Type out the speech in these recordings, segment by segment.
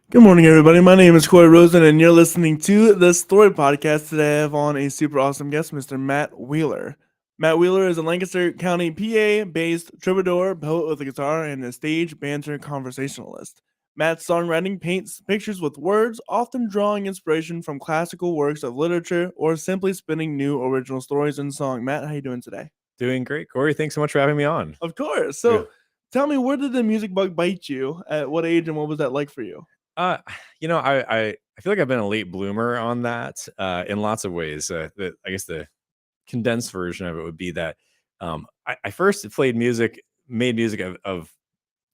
Good morning, everybody. My name is Corey Rosen, and you're listening to the Story Podcast. Today, I have on a super awesome guest, Mr. Matt Wheeler. Matt Wheeler is a Lancaster County, PA-based troubadour, poet with a guitar, and a stage banter conversationalist. Matt's songwriting paints pictures with words, often drawing inspiration from classical works of literature or simply spinning new original stories in song. Matt, how you doing today? Doing great, Corey. Thanks so much for having me on. Of course. Yeah. So, tell me, where did the music bug bite you? At what age, and what was that like for you? Uh, I feel like I've been a late bloomer on that in lots of ways. I guess the condensed version of it would be that I first made music of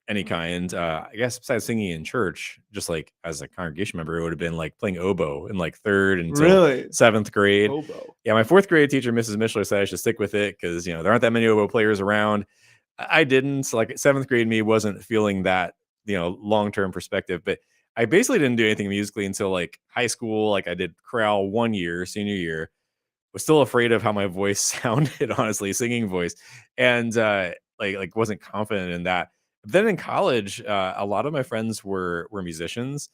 any kind. I guess besides singing in church, just like as a congregation member, it would have been like playing oboe in like third until Really? seventh grade. Hobo. Yeah, my fourth grade teacher, Mrs. Mishler, said I should stick with it because there aren't that many oboe players around. I didn't. So, like seventh grade me wasn't feeling that long term perspective, but I basically didn't do anything musically until like high school. Like I did chorale 1 year, senior year. Was still afraid of how my voice sounded, honestly, singing voice, and like wasn't confident in that. But then in college, a lot of my friends were musicians.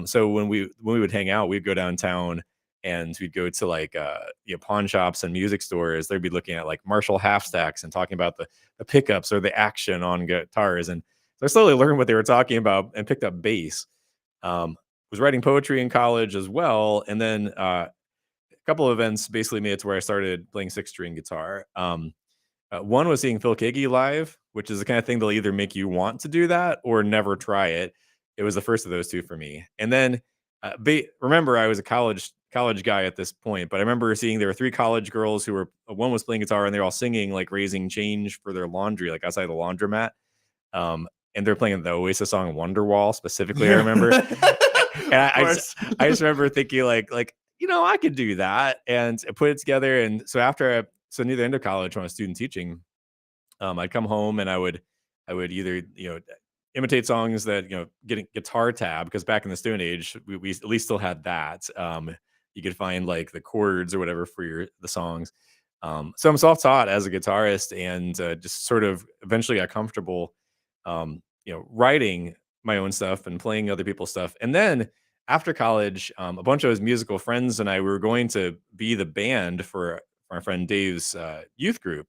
So when we would hang out, we'd go downtown and we'd go to like pawn shops and music stores. They'd be looking at like Marshall half stacks and talking about the pickups or the action on guitars. And so I slowly learned what they were talking about and picked up bass. Was writing poetry in college as well, and then a couple of events basically made it to where I started playing six-string guitar. One was seeing Phil Keaggy live, which is the kind of thing they'll either make you want to do that or never try it. It was the first of those two for me. And then remember, I was a college guy at this point, but I remember seeing there were three college girls who were one was playing guitar and they're all singing like raising change for their laundry, like outside the laundromat. And they're playing the Oasis song Wonderwall specifically. I remember, and I just remember thinking like I could do that and I put it together. And so so near the end of college when I was student teaching, I'd come home and I would either imitate songs that getting guitar tab because back in the Stone Age we at least still had that. You could find like the chords or whatever for the songs. So I'm self-taught as a guitarist and just sort of eventually got comfortable, writing my own stuff and playing other people's stuff. And then after college, a bunch of his musical friends and I were going to be the band for our friend Dave's youth group.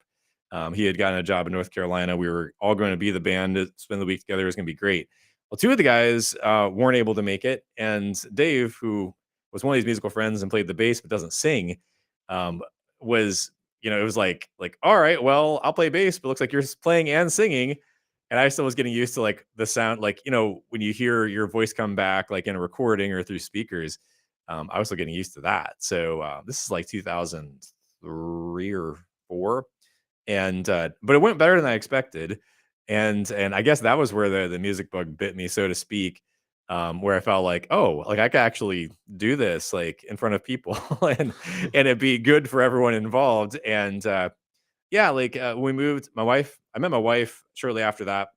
He had gotten a job in North Carolina. We were all going to be the band, to spend the week together. It was going to be great. Well, two of the guys weren't able to make it, and Dave, who was one of these musical friends and played the bass but doesn't sing, was it was like all right, well, I'll play bass, but looks like you're playing and singing. And I still was getting used to like the sound, like when you hear your voice come back like in a recording or through speakers. I was still getting used to that. So this is like 2003 or four, and but it went better than I expected. And I guess that was where the music bug bit me, so to speak. Where I felt like, oh, like I could actually do this like in front of people and it'd be good for everyone involved. And yeah, like when we moved, I met my wife shortly after that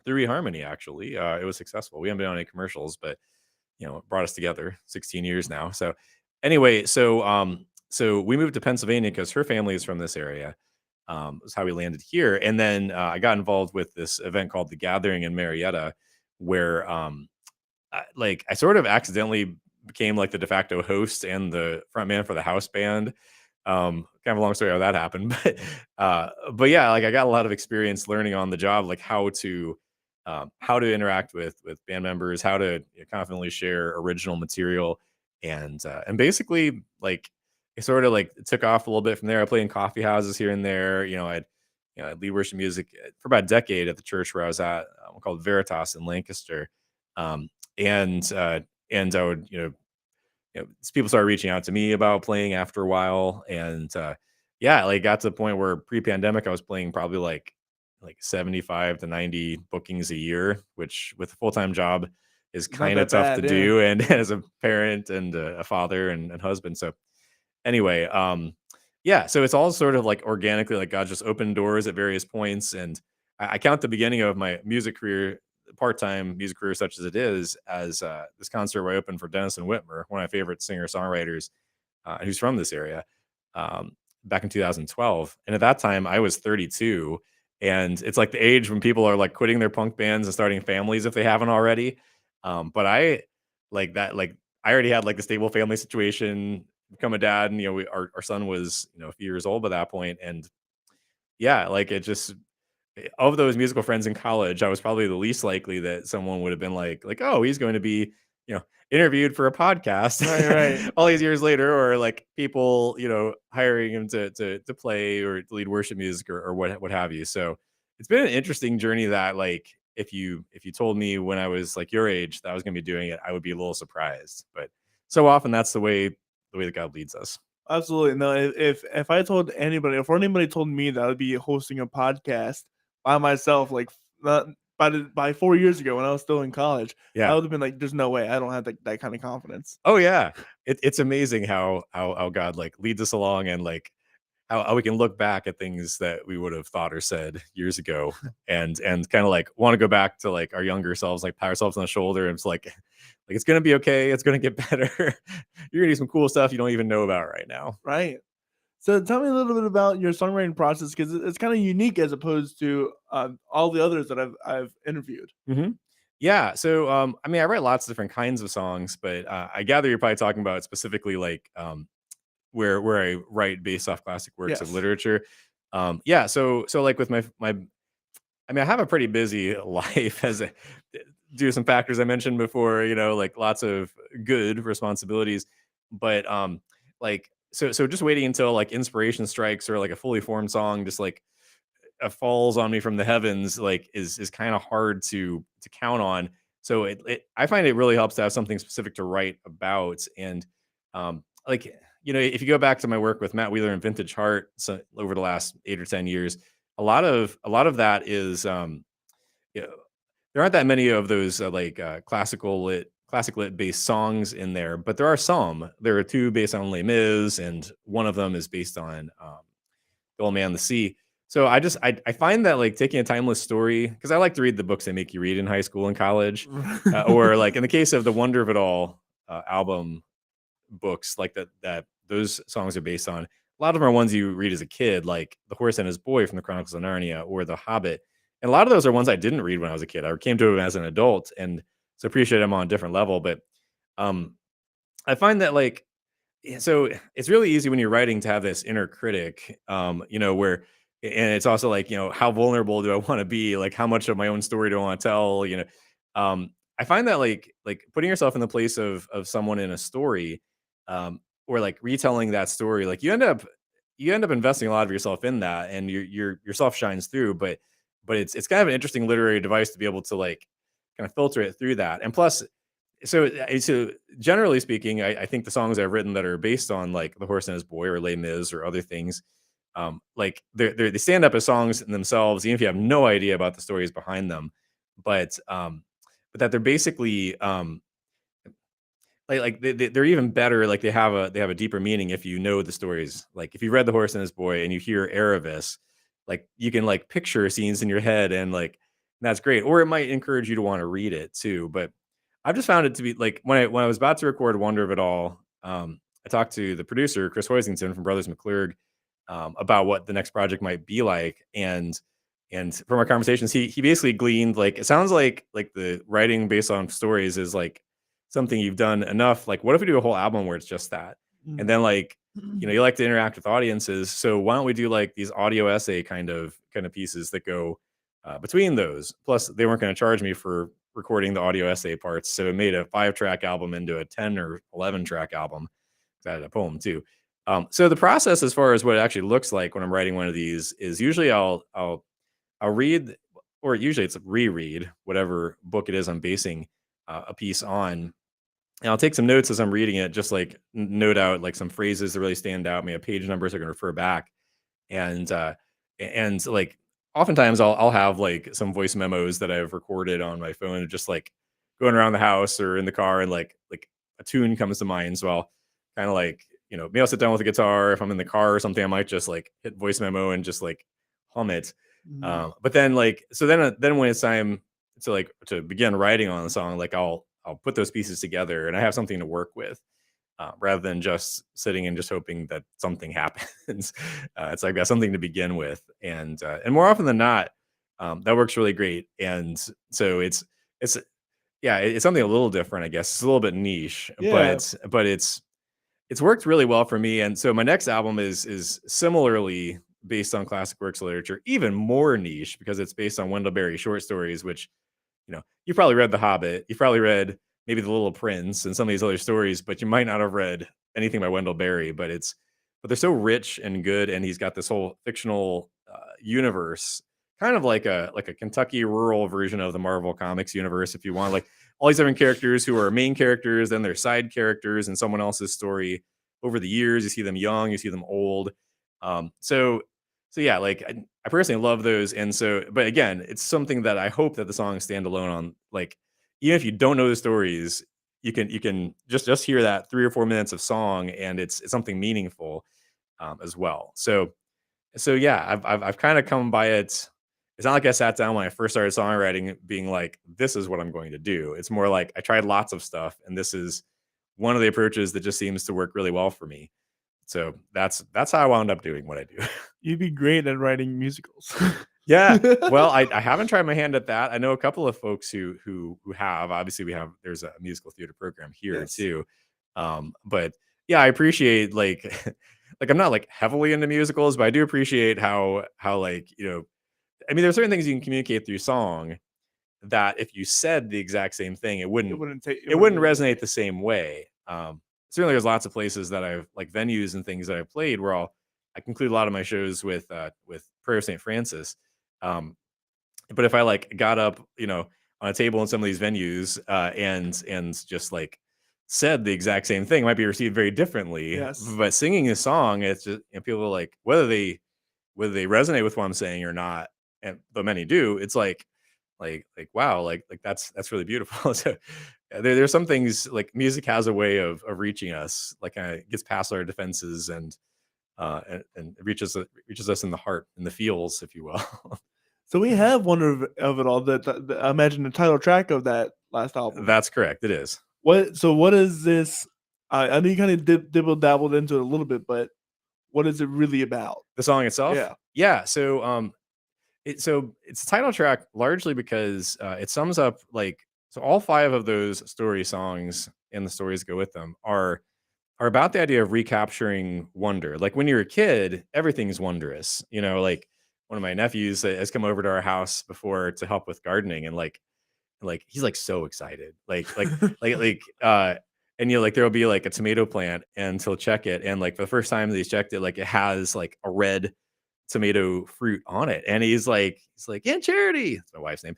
through eHarmony. Actually, it was successful. We haven't been on any commercials, but it brought us together. 16 years now. So anyway, so we moved to Pennsylvania because her family is from this area. Was how we landed here, and then I got involved with this event called the Gathering in Marietta, where I sort of accidentally became like the de facto host and the front man for the house band. Kind of a long story how that happened, but yeah, like I got a lot of experience learning on the job, like how to interact with band members, how to confidently share original material, and basically like it sort of like took off a little bit from there. I played in coffee houses here and there. I'd lead worship music for about a decade at the church where I was at, called Veritas in Lancaster, um, and I would people started reaching out to me about playing after a while, and yeah, like got to the point where pre-pandemic I was playing probably like 75 to 90 bookings a year, which with a full-time job is It's not kind of that tough to bad, yeah. do, and as a parent and a father and husband. So anyway, yeah, so it's all sort of like organically, like God just opened doors at various points. And I count the beginning of my music career, part-time music career such as it is, as this concert where I opened for Dennis and Whitmer, one of my favorite singer-songwriters, who's from this area, um, back in 2012. And at that time I was 32, and it's like the age when people are like quitting their punk bands and starting families if they haven't already. But I like that, like I already had like a stable family situation, become a dad, and our son was a few years old by that point, and yeah, like it just of those musical friends in college, I was probably the least likely that someone would have been like, oh, he's going to be, you know, interviewed for a podcast Right, right. all these years later, or like people, hiring him to play or to lead worship music or what have you. So it's been an interesting journey that like if you told me when I was like your age that I was going to be doing it, I would be a little surprised. But so often that's the way that God leads us. Absolutely. No, if I told anybody, if anybody told me that I'd be hosting a podcast by myself, like not by 4 years ago when I was still in college, I Yeah. would have been like, "There's no way. I don't have that kind of confidence." Oh yeah. It's amazing how God like leads us along, and like how we can look back at things that we would have thought or said years ago, and kind of like want to go back to like our younger selves, like pat ourselves on the shoulder, and it's like it's gonna be okay, it's gonna get better. You're gonna do some cool stuff you don't even know about right now. Right. So tell me a little bit about your songwriting process because it's kind of unique as opposed to all the others that I've interviewed. hmm Yeah. So, I mean, I write lots of different kinds of songs, but I gather you're probably talking about specifically like where I write based off classic works of Yes. literature. Yeah. So like with my I mean, I have a pretty busy life as a due to some factors I mentioned before, like lots of good responsibilities, but like so just waiting until like inspiration strikes or like a fully formed song just like falls on me from the heavens like is kind of hard to count on. So I find it really helps to have something specific to write about. And like if you go back to my work with Matt Wheeler and Vintage Heart, so over the last 8 or 10 years, a lot of that is you know, there aren't that many of those classic lit based songs in there, but there are some. There are two based on Les Mis, and one of them is based on The Old Man and the Sea. So I find that like taking a timeless story, because I like to read the books they make you read in high school and college, or like in the case of the Wonder of It All album books, like that those songs are based on. A lot of them are ones you read as a kid, like The Horse and His Boy from the Chronicles of Narnia or The Hobbit. And a lot of those are ones I didn't read when I was a kid. I came to them as an adult, and so appreciate them on a different level. But um, I find that like so it's really easy when you're writing to have this inner critic, where and it's also like, how vulnerable do I want to be? Like how much of my own story do I want to tell? I find that like putting yourself in the place of someone in a story, or like retelling that story, like you end up investing a lot of yourself in that, and yourself shines through. But it's kind of an interesting literary device to be able to like kind of filter it through that. And plus, so generally speaking, I think the songs I've written that are based on like The Horse and His Boy or Les Mis or other things, like they stand up as songs in themselves, even if you have no idea about the stories behind them. But that they're basically they're even better. Like they have a deeper meaning if you know the stories. Like if you read The Horse and His Boy and you hear Aravis, like you can like picture scenes in your head, and like that's great. Or it might encourage you to want to read it too. But I've just found it to be like when I was about to record Wonder of It All, I talked to the producer Chris Hoisington from Brothers McClurg about what the next project might be like, and from our conversations, he basically gleaned like it sounds like the writing based on stories is like something you've done enough. Like, what if we do a whole album where it's just that, and then like you like to interact with audiences, so why don't we do like these audio essay kind of pieces that go between those. Plus, they weren't going to charge me for recording the audio essay parts, so it made a 5-track album into a 10 or 11-track album. I had a poem too. So the process, as far as what it actually looks like when I'm writing one of these, is usually I'll read, or usually it's reread whatever book it is I'm basing a piece on, and I'll take some notes as I'm reading it, just like note out like some phrases that really stand out. Maybe page numbers I can refer back, and like oftentimes I'll have like some voice memos that I've recorded on my phone, just like going around the house or in the car, and like a tune comes to mind. So I'll kind of like maybe I'll sit down with a guitar if I'm in the car or something. I might just like hit voice memo and just like hum it. Mhm. But then like so then when it's time to begin writing on the song, like I'll put those pieces together and I have something to work with, rather than just sitting and just hoping that something happens. It's like I've got something to begin with, and more often than not, that works really great. And so it's yeah, it's something a little different, I guess. It's a little bit niche, Yeah. but it's worked really well for me. And so my next album is similarly based on classic works of literature, even more niche because it's based on Wendell Berry short stories, which, you probably read The Hobbit, you've probably read maybe The Little Prince and some of these other stories, but you might not have read anything by Wendell Berry. But they're so rich and good, and he's got this whole fictional universe, kind of like a Kentucky rural version of the Marvel Comics universe, if you want. Like all these different characters who are main characters, then they're side characters in someone else's story. Over the years, you see them young, you see them old. So yeah, like I personally love those, and so but again, it's something that I hope that the songs stand alone on. Like even if you don't know the stories, you can just hear that 3 or 4 minutes of song, and it's something meaningful as well. So yeah, I've kind of come by it. It's not like I sat down when I first started songwriting being like, this is what I'm going to do. It's more like I tried lots of stuff, and this is one of the approaches that just seems to work really well for me. So that's how I wound up doing what I do. You'd be great at writing musicals. Yeah. Well, I haven't tried my hand at that. I know a couple of folks who have. Obviously, there's a musical theater program here Yes. too. But yeah, I appreciate like like I'm not like heavily into musicals, but I do appreciate how like, I mean, there's certain things you can communicate through song that if you said the exact same thing, it It wouldn't wouldn't take. It it wouldn't wouldn't really. resonate the same way. Certainly there's lots of places that I've like venues and things that I've played where I conclude a lot of my shows with Prayer of St. Francis. Um, but if I like got up, on a table in some of these venues, and just like said the exact same thing, it might be received very differently. Yes. But singing a song, it's just, people are like whether they resonate with what I'm saying or not, and though many do, it's like wow, like that's really beautiful. So there's some things like music has a way of reaching us, like gets past our defenses and it reaches us in the heart, in the feels, if you will. So we have Wonder of It All. I imagine the title track of that last album. That's correct. It is. What is this? I know you kind of dibble dabbled into it a little bit, but what is it really about? The song itself? Yeah. Yeah. So it's the title track largely because it sums up like so all five of those story songs and the stories go with them are about the idea of recapturing wonder. Like when you're a kid, everything's wondrous. Like one of my nephews has come over to our house before to help with gardening, and like he's like so excited. And like there'll be like a tomato plant and he'll check it, and like for the first time that he's checked it, like it has like a red tomato fruit on it, and he's like Aunt Charity, that's my wife's name.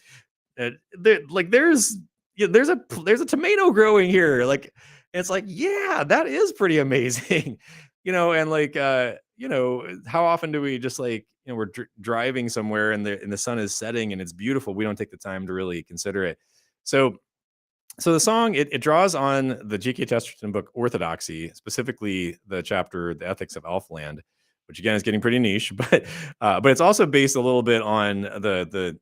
There's there's a tomato growing here, like it's like, yeah, that is pretty amazing. And like how often do we just like, we're driving somewhere and the sun is setting and it's beautiful, we don't take the time to really consider it. So so the song, it draws on the G.K. Chesterton book Orthodoxy, specifically the chapter The Ethics of Elfland, which again is getting pretty niche, but it's also based a little bit on the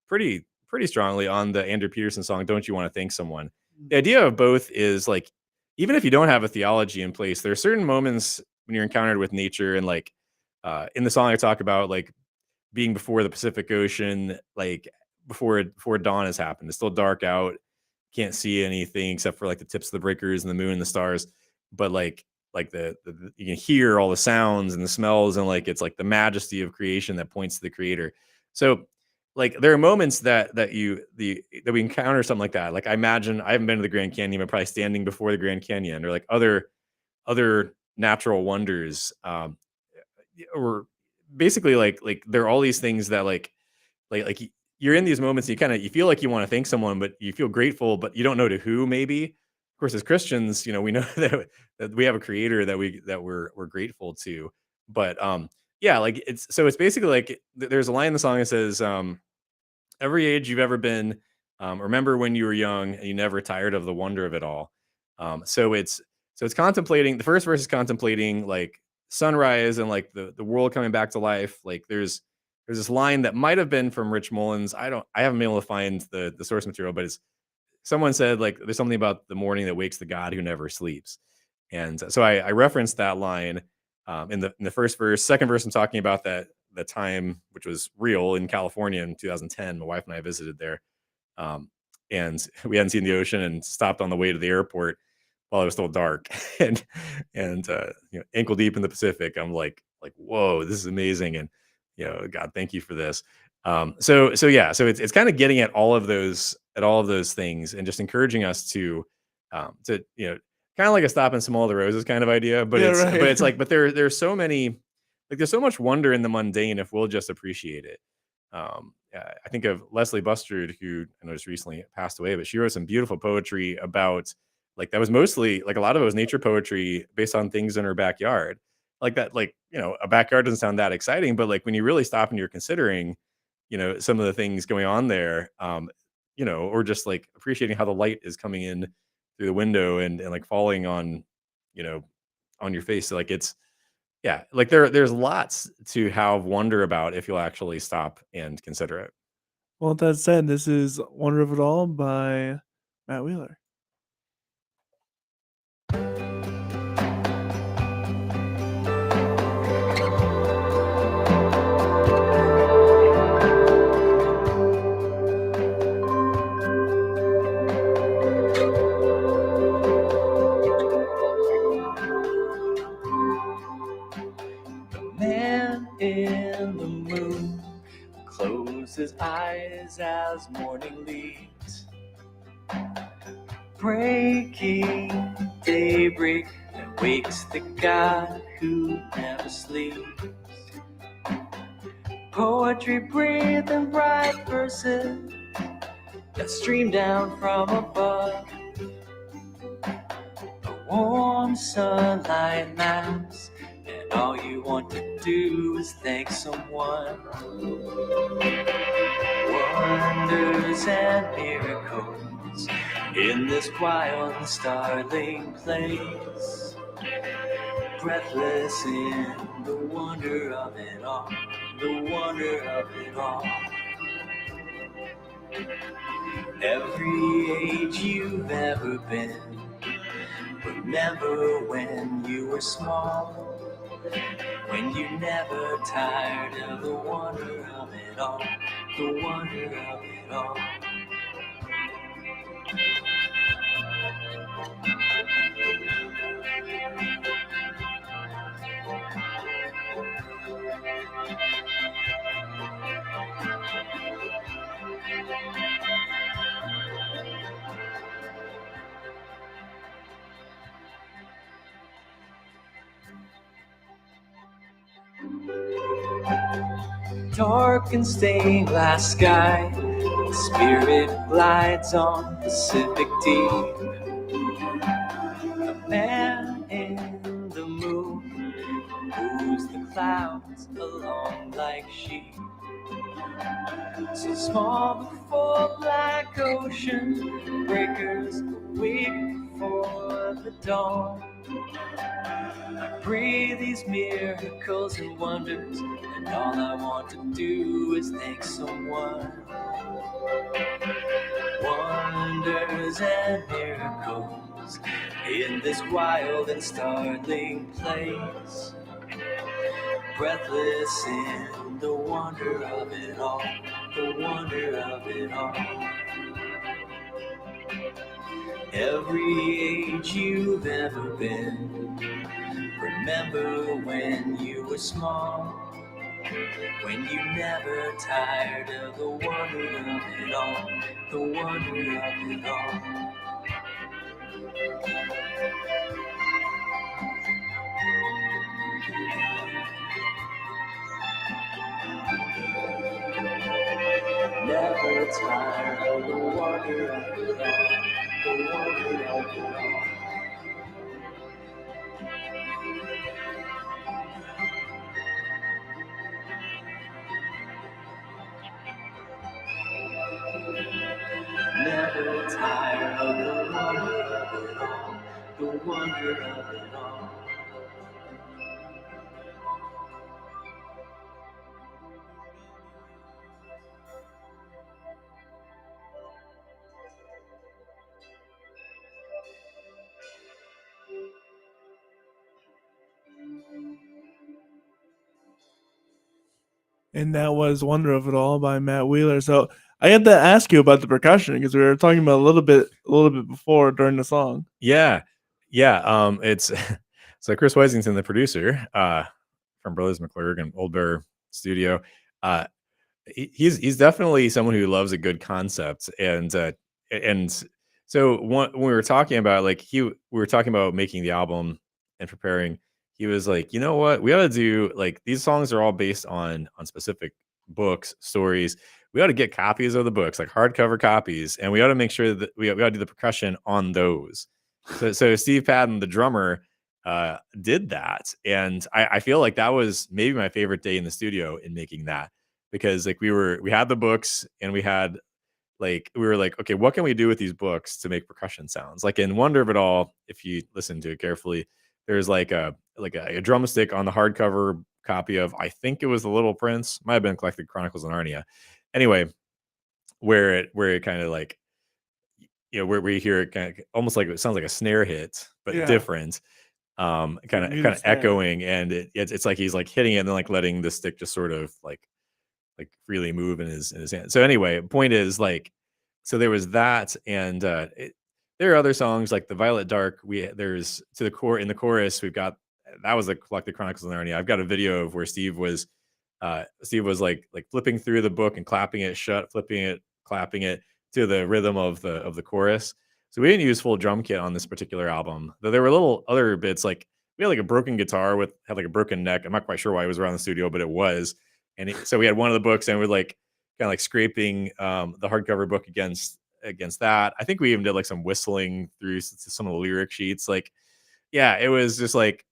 pretty strongly on the Andrew Peterson song Don't You Want to Thank Someone. The idea of both is like, even if you don't have a theology in place, there are certain moments when you're encountered with nature, and like in the song I talk about like being before the Pacific Ocean, like before dawn has happened. It's still dark out, can't see anything except for like the tips of the breakers and the moon and the stars. But like you can hear all the sounds and the smells, and like it's like the majesty of creation that points to the creator. So like there are moments that we encounter something like that. Like I imagine, I haven't been to the Grand Canyon, but probably standing before the Grand Canyon or like other natural wonders, or basically like there are all these things that you're in these moments, you feel like you want to thank someone, but you feel grateful, but you don't know to who. Maybe, of course, as Christians, we know that we have a creator that we're grateful to. But yeah, like it's basically like there's a line in the song that says, every age you've ever been, remember when you were young and you never tired of the wonder of it all. So it's contemplating. The first verse is contemplating like sunrise and like the world coming back to life. Like there's this line that might have been from Rich Mullins. I haven't been able to find the source material, but it's someone said like there's something about the morning that wakes the God who never sleeps. And so I referenced that line in the first verse. Second verse, I'm talking about that time, which was real in California in 2010. My wife and I visited there. Um, and we hadn't seen the ocean and stopped on the way to the airport while it was still dark and ankle deep in the Pacific. I'm like, whoa, this is amazing. And God, thank you for this. So yeah, so it's kind of getting at all of those things and just encouraging us to kind of like a stop and smell the roses kind of idea. But Yeah, it's right. like, but there's so many, like there's so much wonder in the mundane if we'll just appreciate it. I think of Leslie Bustard, who I know just recently passed away, but she wrote some beautiful poetry about, like, that was mostly, like, a lot of it was nature poetry based on things in her backyard. Like that, like, a backyard doesn't sound that exciting, but like when you really stop and you're considering, some of the things going on there, or just like appreciating how the light is coming in through the window and like falling on, you know, on your face. So, like it's, yeah, like there's lots to have wonder about if you'll actually stop and consider it. Well, with that said, this is Wonder of It All by Matt Wheeler. Man in the moon closes his eyes as morning leaves, breaking daybreak that wakes the God who never sleeps. Poetry breathing bright verses that stream down from above. The warm sunlight laughs, and all you want to do is thank someone. Wonders and miracles in this wild and startling place, breathless in the wonder of it all, the wonder of it all. Every age you've ever been, remember when you were small, when you never tired of the wonder of it all, the wonder of it all. Dark and stained glass sky, the spirit glides on Pacific deep. A man in the moon moves the clouds along like sheep. So small before black ocean breakers wait for the dawn. I breathe these miracles and wonders, and all I want to do is thank someone. Wonders and miracles in this wild and startling place, breathless in the wonder of it all, the wonder of it all. Every age you've ever been, remember when you were small, when you never tired of the wonder of it all, the wonder of it all. Never tired of the wonder of it all, the wonder of it all. Never tired of the wonder of it all, the wonder of it all. And that was Wonder of It All by Matt Wheeler. So I had to ask you about the percussion because we were talking about a little bit before during the song. Yeah. Yeah. It's so Chris Weisington, the producer, from Brothers McClurg and Old Bear Studio. Uh, he's definitely someone who loves a good concept, and so when we were talking about we were talking about making the album and preparing. He was like, you know what, we ought to do, like, these songs are all based on specific books, stories. We ought to get copies of the books, like hardcover copies, and we ought to make sure that we ought to do the percussion on those. So Steve Padden, the drummer, did that, and I feel like that was maybe my favorite day in the studio in making that, because like we had the books, and we were like, okay, what can we do with these books to make percussion sounds? Like in Wonder of It All, if you listen to it carefully, there's a drumstick on the hardcover copy of, I think it was The Little Prince, might have been Collected Chronicles of Narnia. Anyway, where it kind of like, where we hear it kind of almost like it sounds like a snare hit, but Yeah. different, kind Like of muted snare. echoing, and it's like he's like hitting it and then like letting the stick just sort of like freely move in his hand. So anyway, point is, like, so there was that, and there are other songs like the Violet Dark. There's to the core in the chorus. We've got that was the Collected Chronicles of Narnia. I've got a video of where Steve was like flipping through the book and clapping it shut, flipping it, clapping it to the rhythm of the chorus. So we didn't use full drum kit on this particular album, though there were little other bits, like we had like a broken guitar had like a broken neck. I'm not quite sure why it was around the studio, but it was. And so we had one of the books, and we're like kind of like scraping the hardcover book against that. I think we even did like some whistling through some of the lyric sheets. Like, yeah, it was just like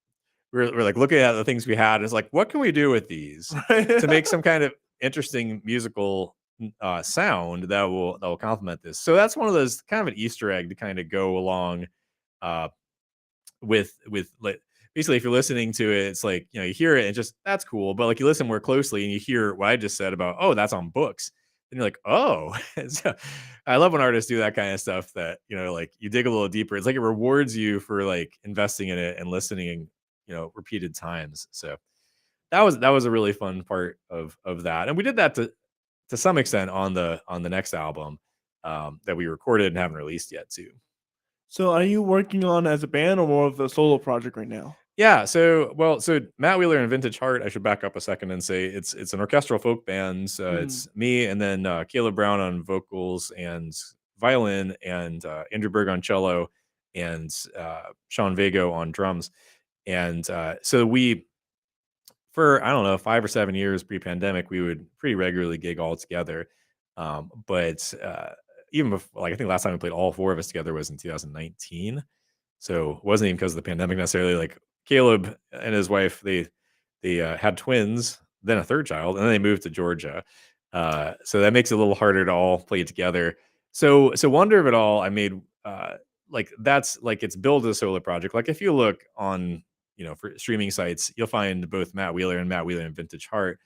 we're like looking at the things we had. And it's like, what can we do with these to make some kind of interesting musical sound that will complement this? So that's one of those kind of an Easter egg to kind of go along uh, with like, basically, if you're listening to it, it's like, you hear it and just, that's cool, but like you listen more closely and you hear what I just said about, oh, that's on books, and you're like, oh. So I love when artists do that kind of stuff, that like you dig a little deeper. It's like it rewards you for like investing in it and listening repeated times. So that was a really fun part of that, and we did that to some extent on the next album that we recorded and haven't released yet too. So are you working on as a band or more of a solo project right now? Yeah, so Matt Wheeler and Vintage Heart, I should back up a second and say it's an orchestral folk band. It's me, and then Caleb Brown on vocals and violin, and Andrew Berg on cello, and Sean Vago on drums. And so we, for I don't know, 5 or 7 years pre-pandemic, we would pretty regularly gig all together. But even before, like, I think last time we played all four of us together was in 2019. So it wasn't even because of the pandemic necessarily. Like Caleb and his wife, they had twins, then a third child, and then they moved to Georgia. So that makes it a little harder to all play together. So Wonder of It All, I made like that's like it's billed as a solo project. Like if you look on for streaming sites, you'll find both Matt Wheeler and Vintage Heart.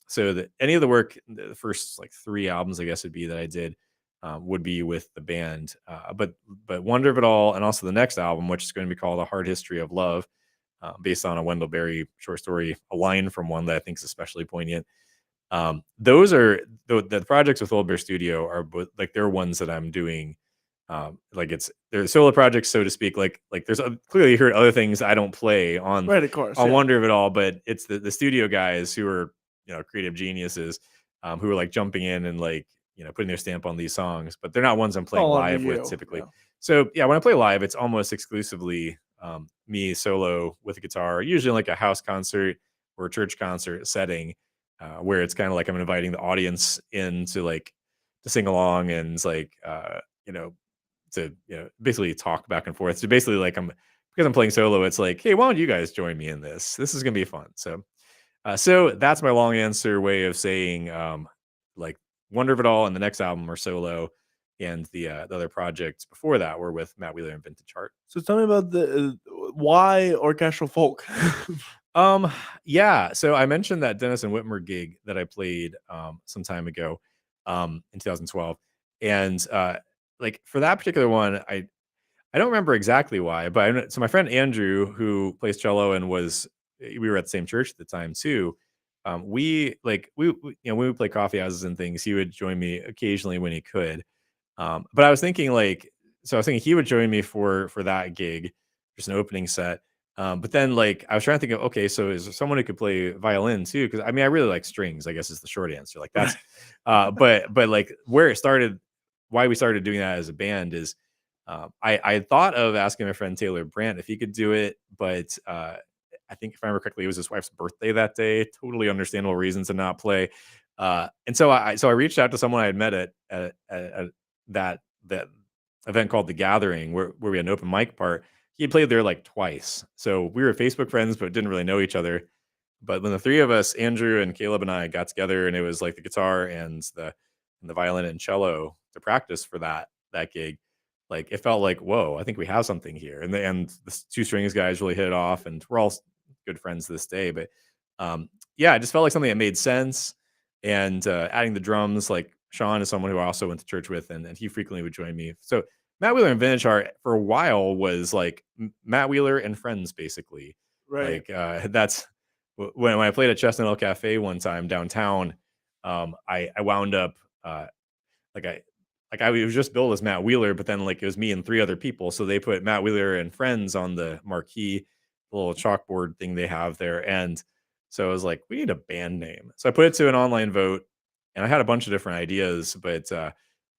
So that any of the work, the first like 3 albums, I guess would be that I did, would be with the band. But Wonder of It All, and also the next album, which is going to be called A Hard History of Love, based on a Wendell Berry short story, a line from one that I think is especially poignant. Those are the projects with Old Bear Studio are both, like, they're ones that I'm doing. Like they're solo projects, so to speak. Like there's clearly you heard other things I don't play on Right, of course. on Yeah. Wonder of It All, but it's the studio guys who are creative geniuses, who are like jumping in and like putting their stamp on these songs, but they're not ones I'm playing All under live with you, typically. yeah. So yeah, when I play live, it's almost exclusively me solo with a guitar, usually like a house concert or a church concert setting, where it's kind of like I'm inviting the audience in to sing along, and it's like to basically talk back and forth. So basically, like, because I'm playing solo, it's like, hey, why don't you guys join me in this? This is gonna be fun. So that's my long answer way of saying, like, Wonder of It All and the next album are solo, and the other projects before that were with Matt Wheeler and Vintage Heart. So tell me about the why orchestral folk? Yeah. So I mentioned that Dennis and Whitmer gig that I played some time ago, in 2012, and like for that particular one, I don't remember exactly why, but so my friend Andrew, who plays cello and we were at the same church at the time too. when we would play coffee houses and things, he would join me occasionally when he could. But I was thinking he would join me for that gig, just an opening set. But then I was trying to think of, okay, so is there someone who could play violin too? Because I mean, I really like strings, I guess is the short answer. Like that's, but like where it started, why we started doing that as a band is, I had thought of asking my friend Taylor Brandt if he could do it, but I think if I remember correctly, it was his wife's birthday that day. Totally understandable reasons to not play. And so I reached out to someone I had met at that event called The Gathering, where we had an open mic part. He had played there like twice. So we were Facebook friends, but didn't really know each other. But when the three of us, Andrew and Caleb and I, got together, and it was like the guitar and the violin and cello to practice for that gig, like it felt like, whoa, I think we have something here. And the two strings guys really hit it off, and we're all good friends to this day. But yeah, it just felt like something that made sense. And adding the drums, like Sean is someone who I also went to church with, and he frequently would join me. So Matt Wheeler and Vintage Heart for a while was like Matt Wheeler and friends, basically. Right. Like that's when I played at Chestnut Hill Cafe one time downtown. I wound up I was just billed as Matt Wheeler, but then like it was me and three other people, so they put Matt Wheeler and friends on the marquee, the little chalkboard thing they have there. And so I was like, we need a band name. So I put it to an online vote, and I had a bunch of different ideas, but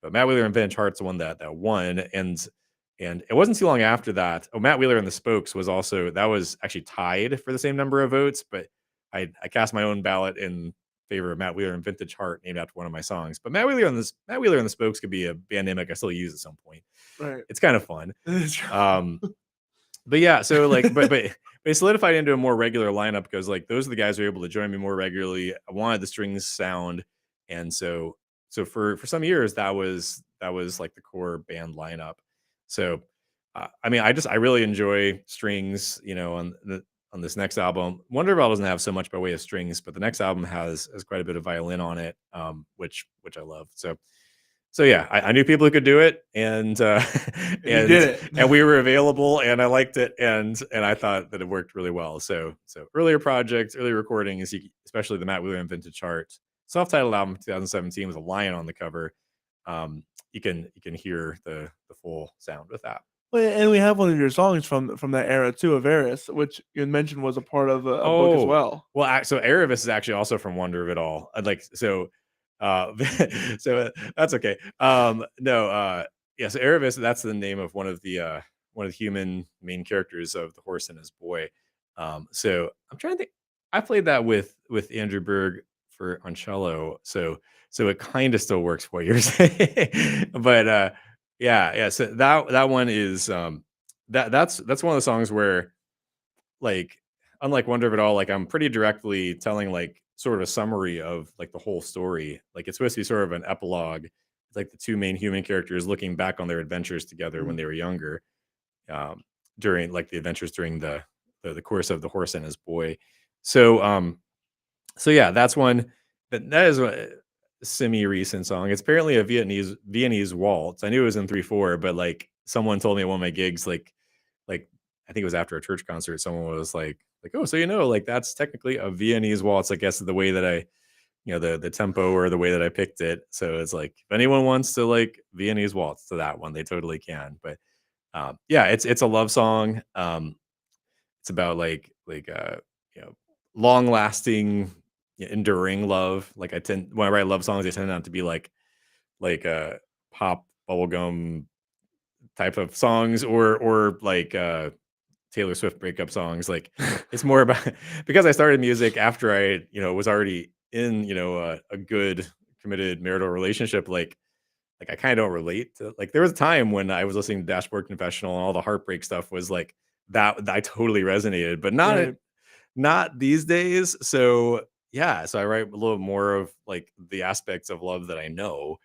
Matt Wheeler and Vintage Heart's the one that won. And it wasn't too long after that. Oh, Matt Wheeler and the Spokes was actually tied for the same number of votes, but I cast my own ballot in favor of Matt Wheeler and Vintage Heart, named after one of my songs. But Matt Wheeler and the Spokes could be a band name I can still use at some point. Right. It's kind of fun. But yeah, so but it solidified into a more regular lineup because like those are the guys who were able to join me more regularly. I wanted the strings sound, and so for some years that was like the core band lineup. So I mean, I really enjoy strings, on this next album. Wonderwell doesn't have so much by way of strings, but the next album has quite a bit of violin on it, which I love. So yeah, I knew people who could do it, and And you did it. and we were available, and I liked it, and I thought that it worked really well. So earlier projects, early recordings, especially the Matt Wheeler and Vintage Heart self-titled album 2017 with a lion on the cover. You can hear the full sound with that. Well, and we have one of your songs from that era too, of Eris, which you had mentioned was a part of a book as well. Well, so Erebus is actually also from Wonder of It All. So that's okay. Yeah, so Erebus, that's the name of one of the human main characters of The Horse and His Boy. So I'm trying to think. I played that with Andrew Berg on cello, so it kind of still works what you're saying. But yeah. So that one is that's one of the songs where, like, unlike Wonder of It All, like I'm pretty directly telling like sort of a summary of like the whole story. Like it's supposed to be sort of an epilogue. It's like the two main human characters looking back on their adventures together when they were younger, during like the adventures during the course of The Horse and His Boy. So yeah, that's one that is a semi-recent song. It's apparently a Viennese waltz. I knew it was in 3/4, but like someone told me at one of my gigs, like I think it was after a church concert, someone was like, oh, so like that's technically a Viennese waltz, I guess, the way that I, the tempo or the way that I picked it. So it's like, if anyone wants to like Viennese waltz to that one, they totally can. But yeah, it's a love song. It's about like long lasting, enduring love. Like when I write love songs, they tend not to be like pop bubblegum type of songs or like Taylor Swift breakup songs. Like it's more about, because I started music after I was already in a good committed marital relationship. Like I kind of don't relate to, like, there was a time when I was listening to Dashboard Confessional and all the heartbreak stuff was like that I totally resonated, but not these days. So yeah, so I write a little more of like the aspects of love that I know.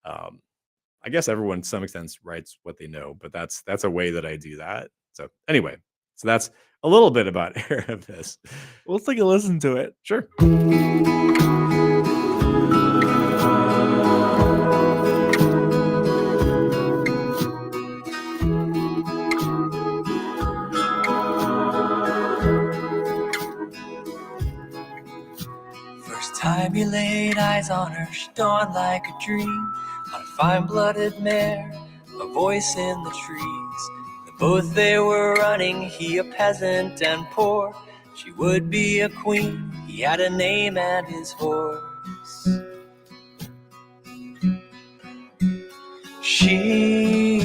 I guess everyone to some extent writes what they know, but that's a way that I do that. So anyway, so that's a little bit about Erebus. Well, let's take a listen to it. Sure. eyes on her, she dawned like a dream. On a fine-blooded mare, a voice in the trees. Both they were running, he a peasant and poor. She would be a queen, he had a name and his horse. She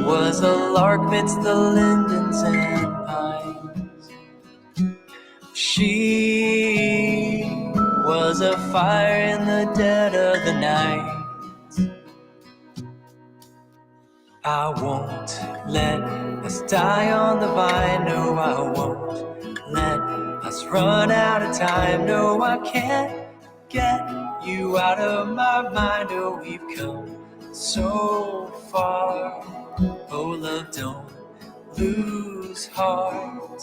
was a lark midst the lindens and pines. She was a fire in the dead of the night. I won't let us die on the vine. No, I won't let us run out of time. No, I can't get you out of my mind. Oh, we've come so far. Oh, love, don't lose heart.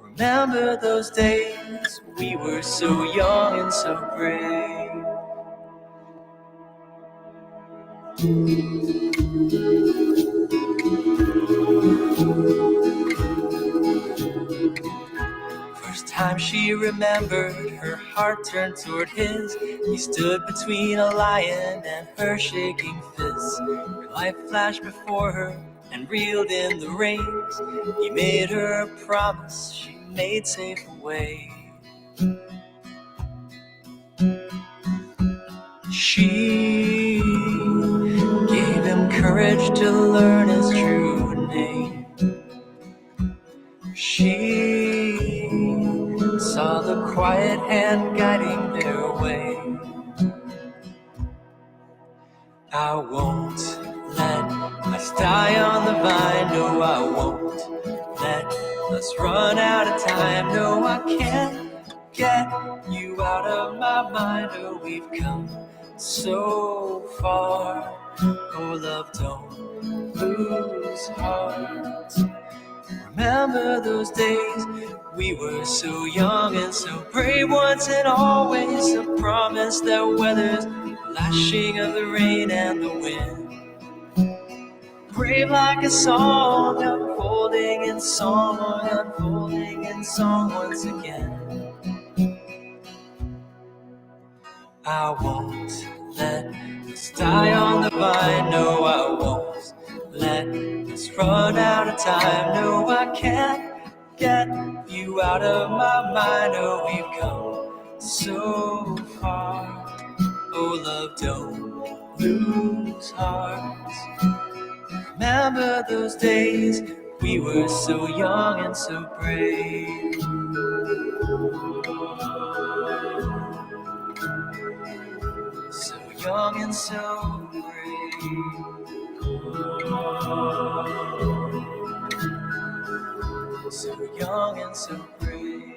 Remember those days we were so young and so brave. First time she remembered, her heart turned toward his. He stood between a lion and her shaking fists. Her life flashed before her and reeled in the rains. He made her a promise she made safe away. She gave him courage to learn his true name. She saw the quiet hand guiding their way. I won't let us die on the vine. No, I won't let us run out of time. No, I can't get you out of my mind. Oh, we've come so far. Oh, love, don't lose heart. Remember those days we were so young and so brave. Once and always a promise that weathers the lashing of the rain and the wind. Brave like a song, unfolding in song once again. I won't let us die on the vine. No, I won't let us run out of time. No, I can't get you out of my mind. Oh, we've come so far. Oh, love, don't lose heart. Remember those days we were so young and so brave. So young and so brave. So young and so brave.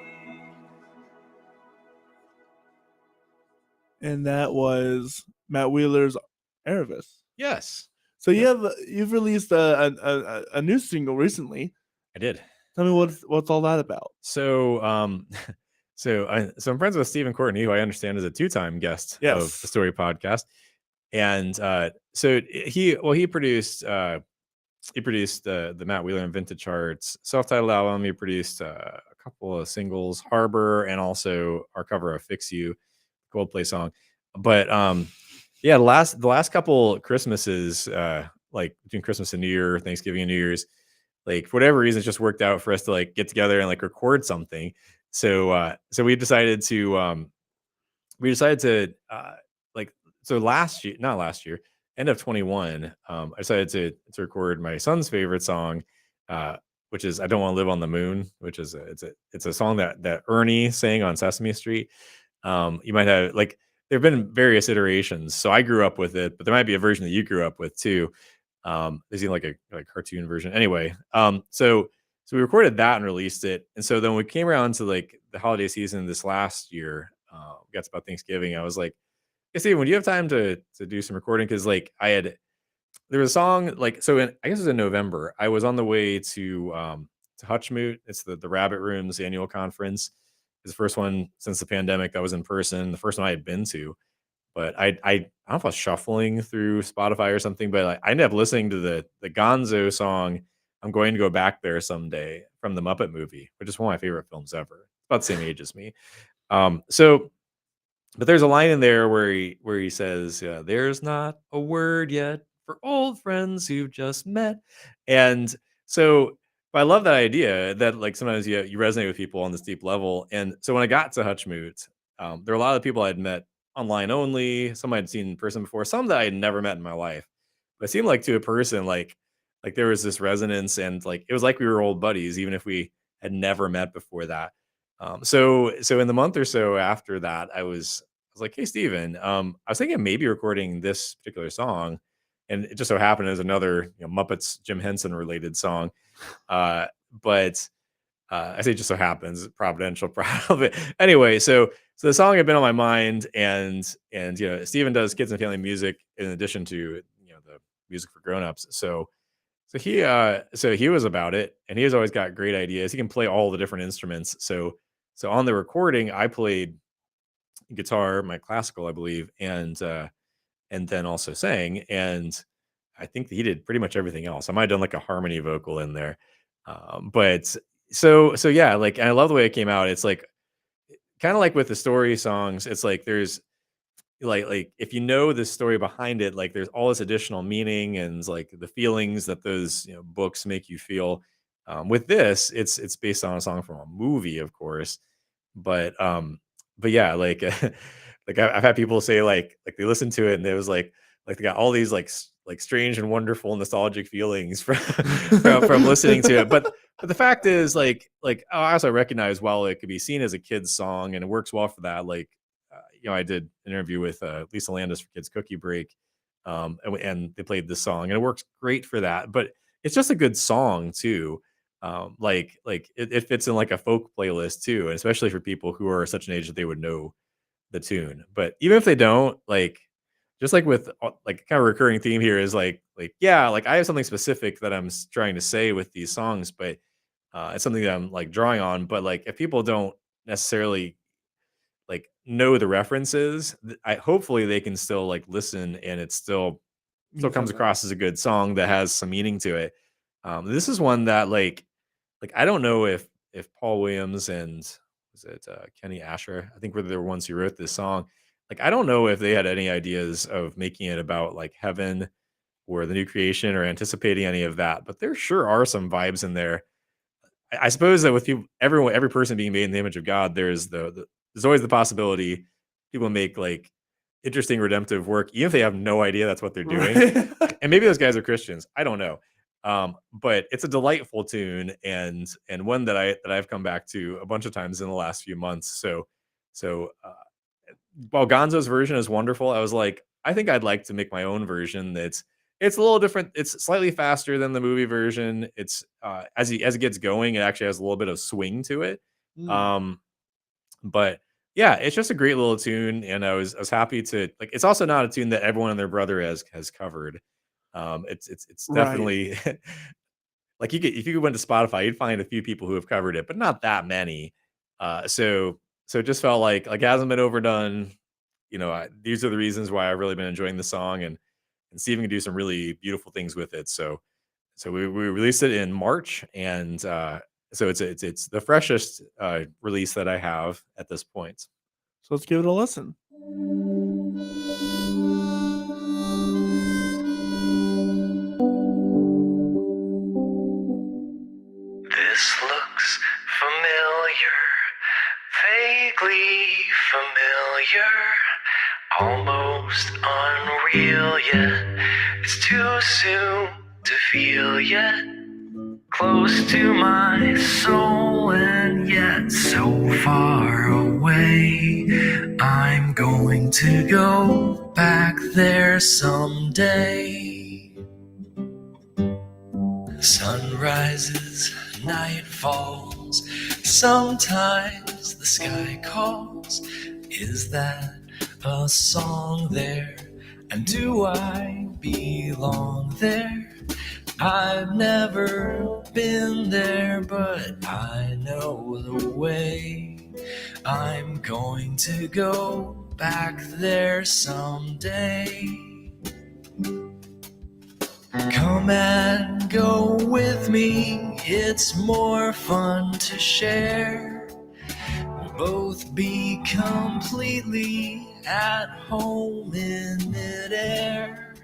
And that was Matt Wheeler's Erebus. Yes, So you've released a new single recently. I did. Tell me what's all that about. So, so I'm friends with Stephen Courtney, who I understand is a 2-time guest of the Story Podcast, and so he produced the Matt Wheeler and Vintage Hearts self-titled album. He produced a couple of singles, Harbor, and also our cover of Fix You, Coldplay song. But yeah, the last couple Christmases, like between Christmas and New Year, Thanksgiving and New Year's, like for whatever reason, it just worked out for us to like get together and like record something. So we decided to like, so not last year, end of 21, I decided to record my son's favorite song, which is I Don't Want to Live on the Moon, which is it's a song that Ernie sang on Sesame Street. You might have like, there have been various iterations. So I grew up with it, but there might be a version that you grew up with too. There's even like a cartoon version. Anyway, so we recorded that and released it. And so then we came around to like the holiday season this last year, we got to about Thanksgiving. I was like, hey, Steven, would you have time to do some recording? Cause like there was a song like, so I guess it was in November, I was on the way to Hutchmoot. It's the Rabbit Rooms annual conference. It's the first one since the pandemic that was in person, the first one I had been to. But I don't know if I was shuffling through Spotify or something, but like, I ended up listening to the Gonzo song, I'm Going to Go Back There Someday, from the Muppet movie, which is one of my favorite films ever. It's about the same age as me. So But there's a line in there where he says, "There's not a word yet for old friends who've just met," and so but I love that idea that like sometimes you resonate with people on this deep level. And so when I got to Hutchmoot, there were a lot of people I'd met online only, some I'd seen in person before, some that I had never met in my life. But it seemed like to a person, like there was this resonance, and like it was like we were old buddies, even if we had never met before that. So in the month or so after that, I was like, "Hey, Steven, I was thinking of maybe recording this particular song," and it just so happened it was another Muppets Jim Henson related song. Uh, but I say just so happens, providential, probably. Anyway, so the song had been on my mind, and Steven does kids and family music in addition to the music for grown-ups. So he was about it, and he has always got great ideas. He can play all the different instruments. So on the recording, I played guitar, my classical, I believe, and then also sang. And I think that he did pretty much everything else. I might have done like a harmony vocal in there. But so yeah, like and I love the way it came out. It's like kind of like with the story songs, it's like there's like if you know the story behind it, like there's all this additional meaning and like the feelings that those books make you feel. With this, it's based on a song from a movie, of course, but yeah, like like I've had people say like they listened to it and it was like they got all these like strange and wonderful nostalgic feelings from from listening to it. But the fact is I also recognize while it could be seen as a kid's song and it works well for that, I did an interview with Lisa Landis for Kids Cookie Break, and they played this song, and it works great for that. But it's just a good song too. It fits in like a folk playlist too, and especially for people who are such an age that they would know the tune. But even if they don't, like just like with like kind of recurring theme here is like yeah, like I have something specific that I'm trying to say with these songs, but it's something that I'm like drawing on. But like if people don't necessarily like know the references, I hopefully they can still like listen and it still You feel comes that. across as a good song that has some meaning to it. This is one that like I don't know if Paul Williams and was it Kenny Asher, I think were the ones who wrote this song. Like I don't know if they had any ideas of making it about like heaven or the new creation or anticipating any of that, but there sure are some vibes in there. I suppose that with people, every person being made in the image of God, there's always the possibility people make like interesting redemptive work, even if they have no idea that's what they're doing. Right. And maybe those guys are Christians. I don't know. But it's a delightful tune and one that I've come back to a bunch of times in the last few months. So while Gonzo's version is wonderful, I was like, I think I'd like to make my own version it's a little different. It's slightly faster than the movie version. It's as it gets going, it actually has a little bit of swing to it. Mm, Um, but yeah, it's just a great little tune, and I was happy to like. It's also not a tune that everyone and their brother has covered. It's right. definitely like if you went to Spotify, you'd find a few people who have covered it, but not that many. So it just felt like it hasn't been overdone. These are the reasons why I've really been enjoying the song, and Steven can do some really beautiful things with it. So we released it in March, and so it's the freshest release that I have at this point. So let's give it a listen. This looks familiar, vaguely familiar, almost unreal yet. It's too soon to feel yet. Close to my soul and yet so far away. I'm going to go back there someday. Sun rises, night falls, sometimes the sky calls. Is that a song there? And do I belong there? I've never been there, but I know the way. I'm going to go back there someday. Come and go with me, it's more fun to share. both be completely at home in midair.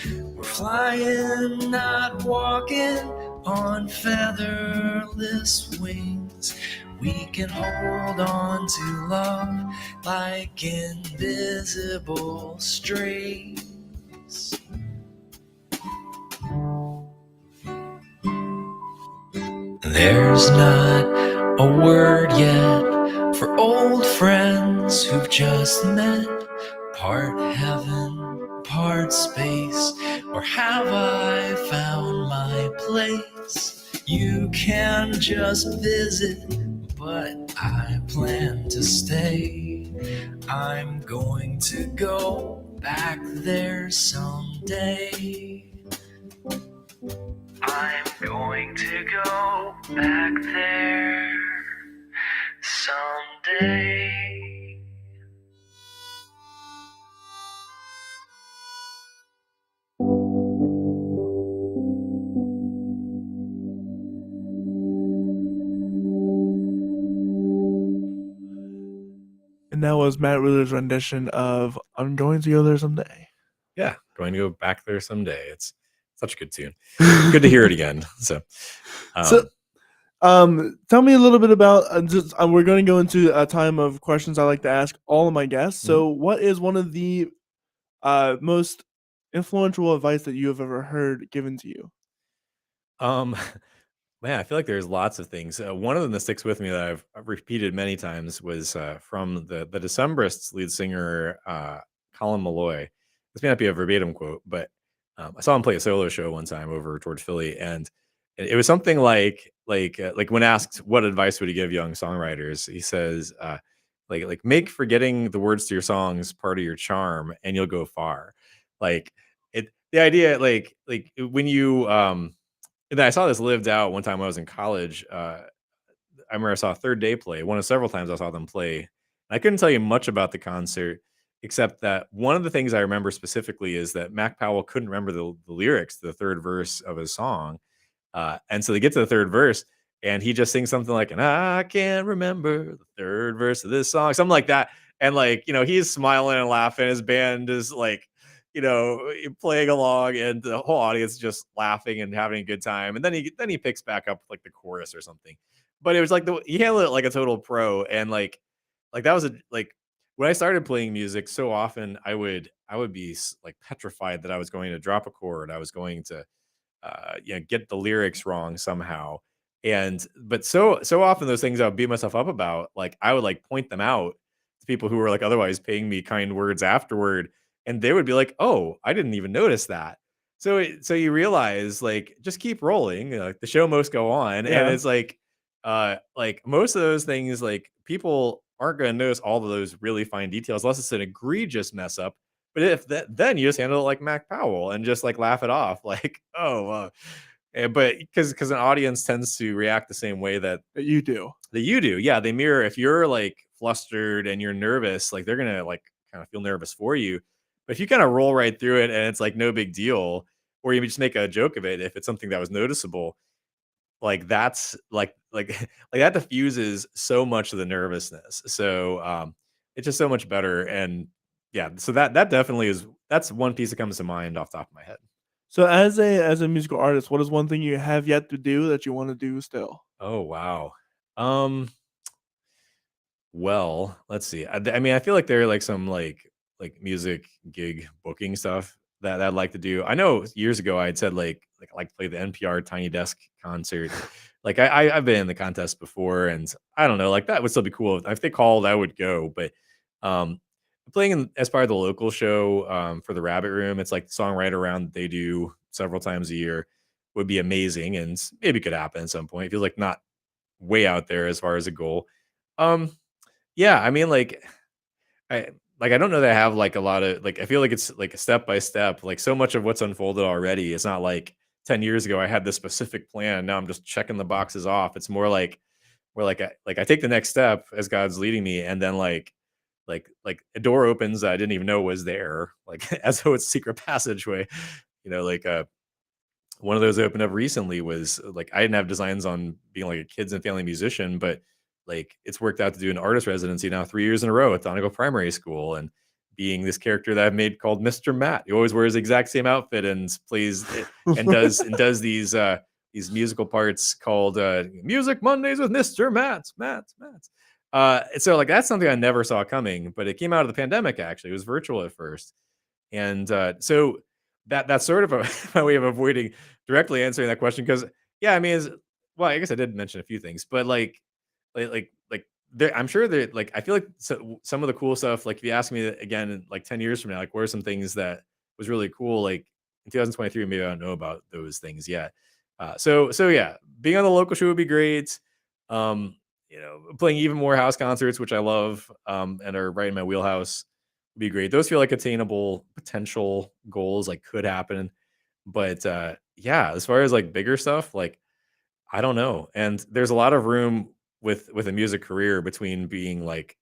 We're flying, not walking on featherless wings. We can hold on to love like invisible strings. There's not a word yet for old friends who've just met. Part heaven, part space, or have I found my place? You can just visit, but I plan to stay. I'm going to go back there someday. I'm going to go back there someday. And that was Matt Wheeler's rendition of "I'm Going to Go There Someday." Yeah, going to go back there someday. It's such a good tune. Good to hear it again. So, Tell me a little bit about we're going to go into a time of questions I like to ask all of my guests. So, what is one of the most influential advice that you have ever heard given to you? Man, I feel like there's lots of things. One of them that sticks with me that I've repeated many times was from the Decemberists lead singer Colin Malloy. This may not be a verbatim quote, but I saw him play a solo show one time over towards Philly, and it was something like when asked what advice would he give young songwriters, he says like make forgetting the words to your songs part of your charm, and you'll go far. Like the idea like when you and I saw this lived out one time when I was in college. I remember I saw Third Day play. One of several times I saw them play. And I couldn't tell you much about the concert, except that one of the things I remember specifically is that Mac Powell couldn't remember the lyrics to the third verse of his song. And so they get to the third verse, and he just sings something like, "And I can't remember the third verse of this song," something like that. And he's smiling and laughing. His band is playing along, and the whole audience just laughing and having a good time. And then he picks back up like the chorus or something. But it was like he handled it like a total pro, and like that was when I started playing music. So often I would be like petrified that I was going to drop a chord. I was going to get the lyrics wrong somehow. But so often those things I would beat myself up about, like I would like point them out to people who were like otherwise paying me kind words afterward, and they would be like, "Oh, I didn't even notice that." So you realize like just keep rolling, like the show must go on, and Yeah. it's like most of those things, like people aren't going to notice all of those really fine details unless it's an egregious mess up. But if that, then you just handle it like Mac Powell and just like laugh it off, like, oh, but because an audience tends to react the same way You do. that you do. Yeah, they mirror. If you're like flustered and you're nervous, like they're gonna like kind of feel nervous for you. But if you kind of roll right through it and it's like no big deal, or you just make a joke of it, if it's something that was noticeable, like that's like like that diffuses so much of the nervousness. So it's just so much better. And yeah, so that definitely that's one piece that comes to mind off the top of my head. So, as a musical artist, what is one thing you have yet to do that you want to do still? Oh wow. um well, let's see. I mean, I feel like there are like some like music gig booking stuff that I'd like to do. I know years ago I had said like I like to play the NPR Tiny Desk concert. Like I've been in the contest before, and I don't know, like that would still be cool. If they called, I would go. But um playing as part of the local show for the Rabbit Room, it's like the songwriter round they do several times a year, would be amazing, and maybe could happen at some point. It feels like not way out there as far as a goal. Um yeah, I mean, I I don't know that I have like a lot of like I feel like it's like a step by step, like so much of what's unfolded already. It's not like 10 years ago I had this specific plan, and now I'm just checking the boxes off. It's more like where I take the next step as God's leading me, and then like a door opens that I didn't even know was there, like as though it's a secret passageway. Like one of those opened up recently was like I didn't have designs on being like a kids and family musician, but like it's worked out to do an artist residency now 3 years in a row at Donegal Primary School, and being this character that I've made called Mr. Matt. He always wears the exact same outfit and plays and does these musical parts called Music Mondays with Mr. Matt. So like that's something I never saw coming, but it came out of the pandemic. Actually, it was virtual at first, and so that's sort of my way of avoiding directly answering that question. Because yeah, I mean, well, I guess I did mention a few things, but like there, I'm sure that like I feel like some of the cool stuff. Like if you ask me again in like 10 years from now, like what are some things that was really cool? Like in 2023, maybe I don't know about those things yet. So yeah, being on the local show would be great. Um, playing even more house concerts, which I love, and are right in my wheelhouse, would be great. Those feel like attainable potential goals, like could happen. But yeah, as far as like bigger stuff, like I don't know. And there's a lot of room with a music career between being like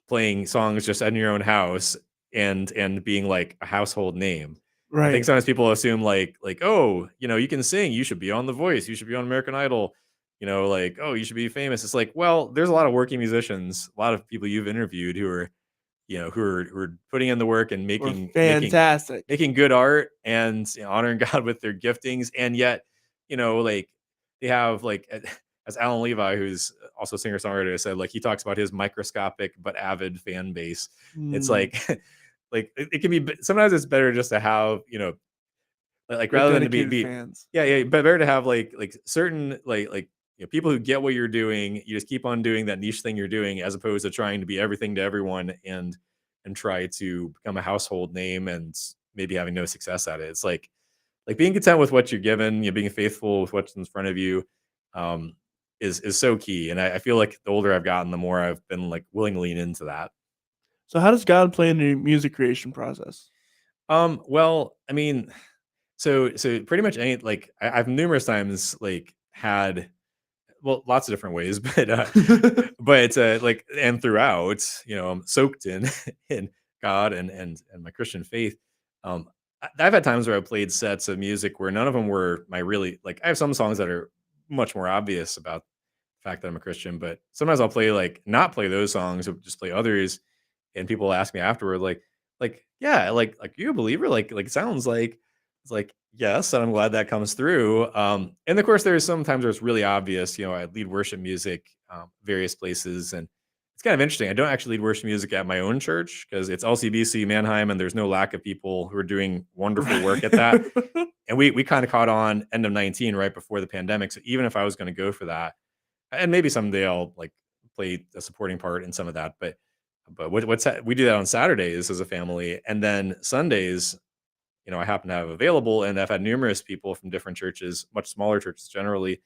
playing songs just in your own house and being like a household name. I think Right. sometimes people assume like oh, you can sing, you should be on The Voice, you should be on American Idol, like oh, you should be famous. It's like, well, there's a lot of working musicians, a lot of people you've interviewed who are who are putting in the work and We're making fantastic. making good art and honoring God with their giftings, and yet like they have like as Alan Levi, who's also a singer songwriter, said, like he talks about his microscopic but avid fan base. It's Mm, like like it can be sometimes it's better just to have like the rather than to dedicated be fans. yeah, but better to have like certain like people who get what you're doing. You just keep on doing that niche thing you're doing, as opposed to trying to be everything to everyone and try to become a household name and maybe having no success at it. It's like being content with what you're given, being faithful with what's in front of you, um, is so key. And I feel like the older I've gotten, the more I've been like willing to lean into that. So how does God play in your music creation process? Well, I mean, so pretty much any like I've numerous times like had well lots of different ways, but like and throughout, I'm soaked in in God and my Christian faith. I've had times where I played sets of music where none of them were my really like. I have some songs that are much more obvious about the fact that I'm a Christian, but sometimes I'll play like not play those songs, or just play others, and people ask me afterward, like yeah, like you a believer? Like it sounds like it's like yes, and I'm glad that comes through. And of course, there's sometimes where it's really obvious. I lead worship music various places, and it's kind of interesting. I don't actually lead worship music at my own church because it's LCBC Mannheim, and there's no lack of people who are doing wonderful work at that. Right. And we kind of caught on end of 19 right before the pandemic. So even if I was going to go for that, and maybe someday I'll like play a supporting part in some of that, but we do that on Saturdays as a family, and then Sundays, I happen to have available, and I've had numerous people from different churches, much smaller churches generally,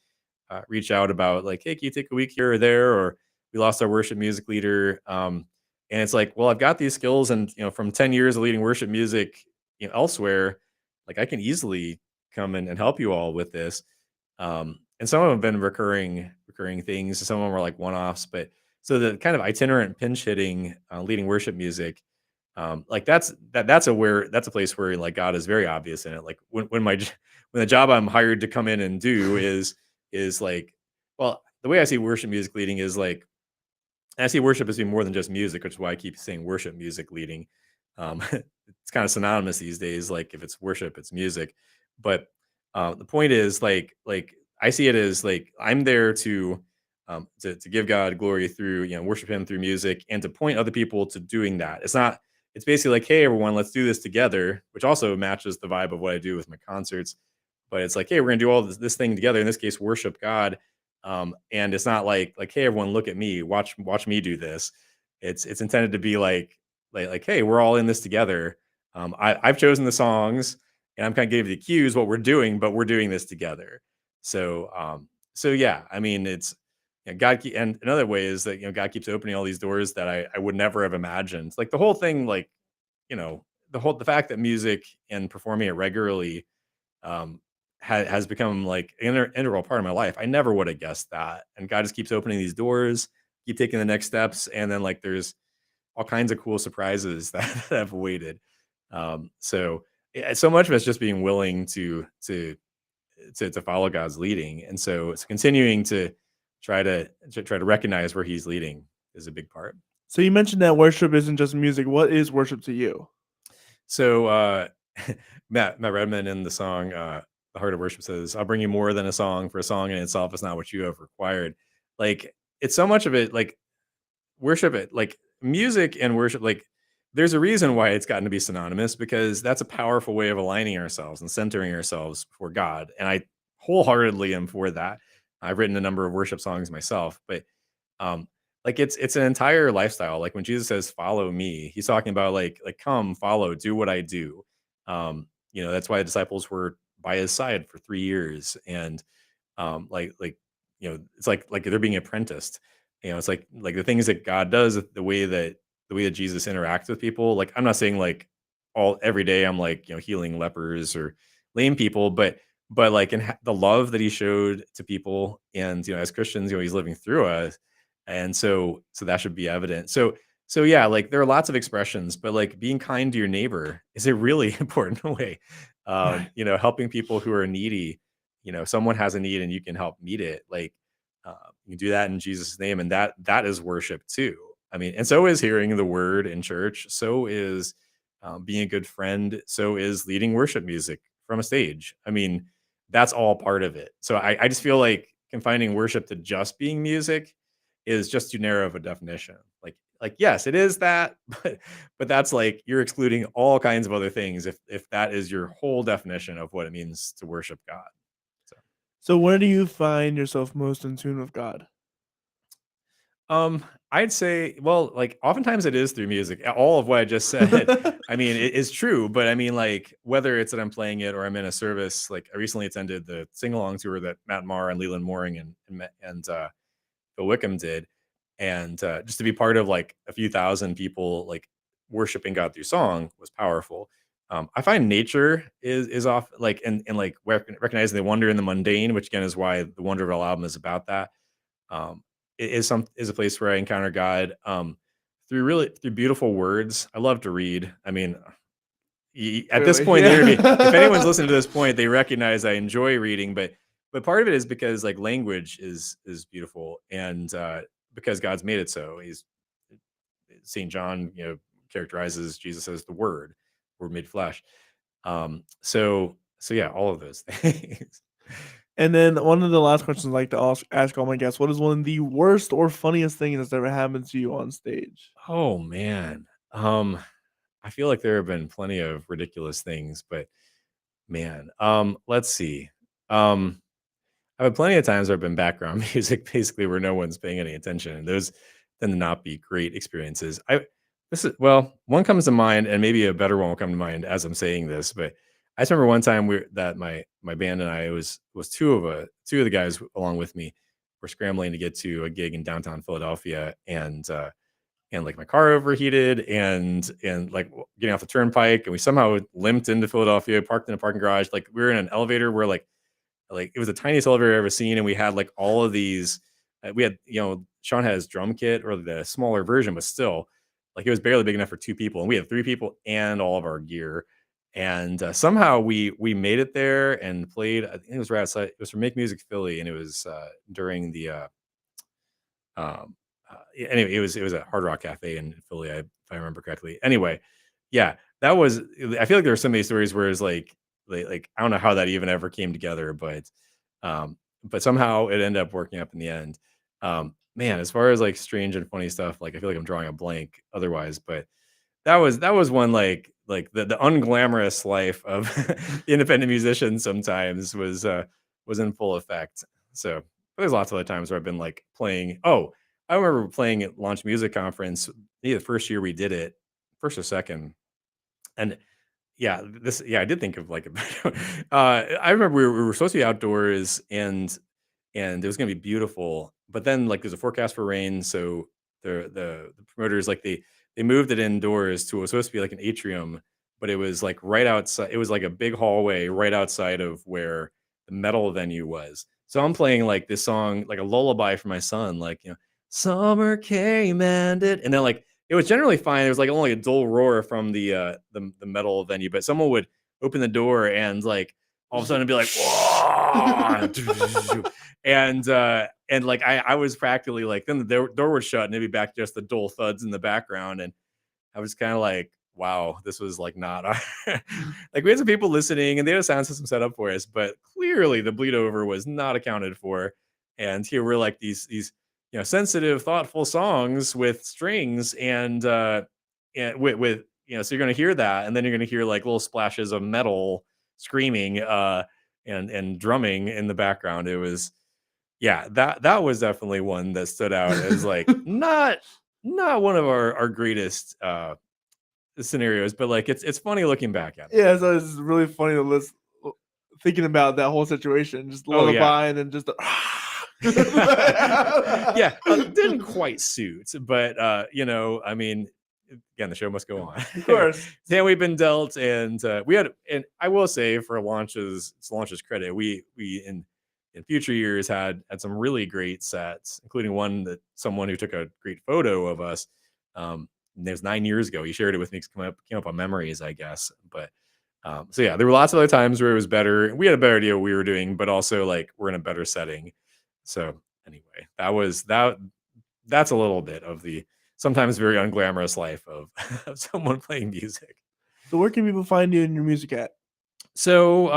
reach out about like, hey, can you take a week here or there, or we lost our worship music leader, and it's like, well, I've got these skills, and from 10 years of leading worship music, elsewhere, like I can easily come in and help you all with this. And some of them have been recurring things. Some of them are like one-offs, but so the kind of itinerant pinch hitting, leading worship music, like that's a place where like God is very obvious in it. Like when the job I'm hired to come in and do is like, well, the way I see worship music leading is like, I see worship as being more than just music, which is why I keep saying worship music leading. It's kind of synonymous these days. Like if it's worship, it's music. But the point is like I see it as like I'm there to give God glory through worship Him through music, and to point other people to doing that. It's not. It's basically like, hey everyone, let's do this together, which also matches the vibe of what I do with my concerts. But it's like, hey, we're gonna do all this thing together. In this case, worship God. And it's not like hey everyone, look at me, watch me do this. It's intended to be like hey, we're all in this together. I've chosen the songs, and I'm kind of giving the cues what we're doing, but we're doing this together. So yeah, I mean it's and another way is that God keeps opening all these doors that I would never have imagined. Like the whole thing, like you know the fact that music and performing it regularly um, has become like an integral part of my life. I never would have guessed that. And God just keeps opening these doors, keep taking the next steps, and then like there's all kinds of cool surprises that have awaited. So much of it's just being willing to follow God's leading, and so it's continuing to try to recognize where he's leading is a big part. So you mentioned that worship isn't just music. What is worship to you? So Matt Redman in the song The Heart of Worship says, "I'll bring you more than a song, for a song in itself is not what you have required." Like, it's so much of it, like worship it, like music and worship, like there's a reason why it's gotten to be synonymous, because that's a powerful way of aligning ourselves and centering ourselves before God. And I wholeheartedly am for that. I've written a number of worship songs myself, but um like it's an entire lifestyle. Like when Jesus says follow me, he's talking about like come follow, do what I do. That's why the disciples were by his side for 3 years. And it's like they're being apprenticed. It's like the things that God does, the way that Jesus interacts with people. Like, I'm not saying like all every day I'm like healing lepers or lame people, but like the love that he showed to people, and as Christians, he's living through us. And so that should be evident. So yeah, like there are lots of expressions, but like being kind to your neighbor is a really important way. Right. Helping people who are needy. Someone has a need and you can help meet it. Like you can do that in Jesus' name, and that is worship too. I mean, and so is hearing the word in church. So is being a good friend. So is leading worship music from a stage. I mean, that's all part of it. So I just feel like confining worship to just being music is just too narrow of a definition. Like yes, it is that, but that's like you're excluding all kinds of other things if that is your whole definition of what it means to worship God. So So where do you find yourself most in tune with God? I'd say, well, like oftentimes it is through music. All of what I just said, I mean, it is true. But I mean, like whether it's that I'm playing it or I'm in a service, like I recently attended the sing along tour that Matt Maher and Leland Mooring and Phil Wickham did, and just to be part of like a few thousand people like worshiping God through song was powerful. I find nature is off like and like recognizing the wonder in the mundane, which again is why the Wonderville album is about that. um, is a place where I encounter God through beautiful words. I love to read. I mean, at this Clearly, point in the interview, if anyone's yeah. listening to this point, they recognize I enjoy reading, but part of it is because like language is beautiful, and because God's made it so. He's St. John, characterizes Jesus as the Word made flesh. So yeah, all of those things. And then one of the last questions I like to ask all my guests: what is one of the worst or funniest thing that's ever happened to you on stage? Oh man. I feel like there have been plenty of ridiculous things, but man, let's see. Um, I've had plenty of times where I've been background music, basically where no one's paying any attention, and those tend to not be great experiences. One comes to mind, and maybe a better one will come to mind as I'm saying this. But I just remember one time that my band and I was two of the guys along with me were scrambling to get to a gig in downtown Philadelphia, and like my car overheated and like getting off the turnpike, and we somehow limped into Philadelphia, parked in a parking garage. Like we were in an elevator where like it was the tiniest elevator I've ever seen, and we had like all of these. We had Sean had his drum kit, or the smaller version, but still like it was barely big enough for two people, and we had three people and all of our gear. And somehow we made it there and played. I think it was right outside. It was from Make Music Philly, and it was during the um, anyway, it was a Hard Rock Cafe in Philly, if I remember correctly. Anyway, yeah, that was. I feel like there are so many stories where it's like I don't know how that even ever came together, but somehow it ended up working up in the end. Man, as far as like strange and funny stuff, like I feel like I'm drawing a blank otherwise, but that was one like the unglamorous life of the independent musician sometimes was in full effect. So there's lots of other times where I've been like playing. Oh, I remember playing at Launch Music Conference, maybe the first year we did it, first or second. And I did think of like a I remember we were supposed to be outdoors, and it was gonna be beautiful. But then like there's a forecast for rain, so the promoters like they moved it indoors to what was supposed to be like an atrium, but it was like right outside. It was like a big hallway right outside of where the metal venue was. So I'm playing like this song, like a lullaby for my son, like summer came and then like it was generally fine. There was like only a dull roar from the metal venue, but someone would open the door and like all of a sudden it'd be like, whoa, and like I was practically like, then the door was shut and it'd be back just the dull thuds in the background, and I was kind of like, wow, this was like not our like we had some people listening and they had a sound system set up for us, but clearly the bleed over was not accounted for. And here we're like these sensitive, thoughtful songs with strings and with so you're gonna hear that, and then you're gonna hear like little splashes of metal screaming and drumming in the background. It was that was definitely one that stood out as like not one of our greatest scenarios, but like it's funny looking back at it. Yeah, so it's really funny to listen, thinking about that whole situation, just Oh, yeah. lullaby and then just Didn't quite suit, but I mean, again, the show must go on. Of course. We've been dealt, and we had, and I will say for launch's credit, we in future years had some really great sets, including one that someone who took a great photo of us. And it was 9 years ago. He shared it with me. Came up on memories, I guess. But so yeah, there were lots of other times where it was better. We had a better idea what we were doing, but also like we're in a better setting. So anyway, that's a little bit of the sometimes very unglamorous life of, of someone playing music. So where can people find you and your music at? So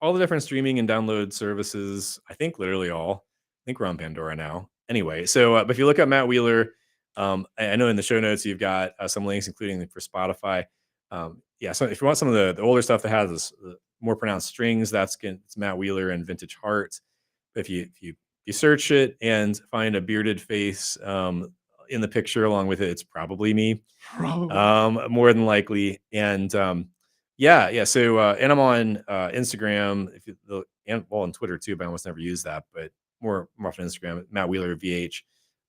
all the different streaming and download services, I think literally all. I think we're on Pandora now. Anyway, so but if you look up Matt Wheeler, I know in the show notes you've got some links, including for Spotify. So if you want some of the older stuff that has this, more pronounced strings, it's Matt Wheeler and Vintage Heart. If you search it and find a bearded face in the picture along with it, it's probably me. Probably. More than likely. And So and I'm on Instagram, and on Twitter too, but I almost never use that. But more often Instagram, Matt Wheeler VH.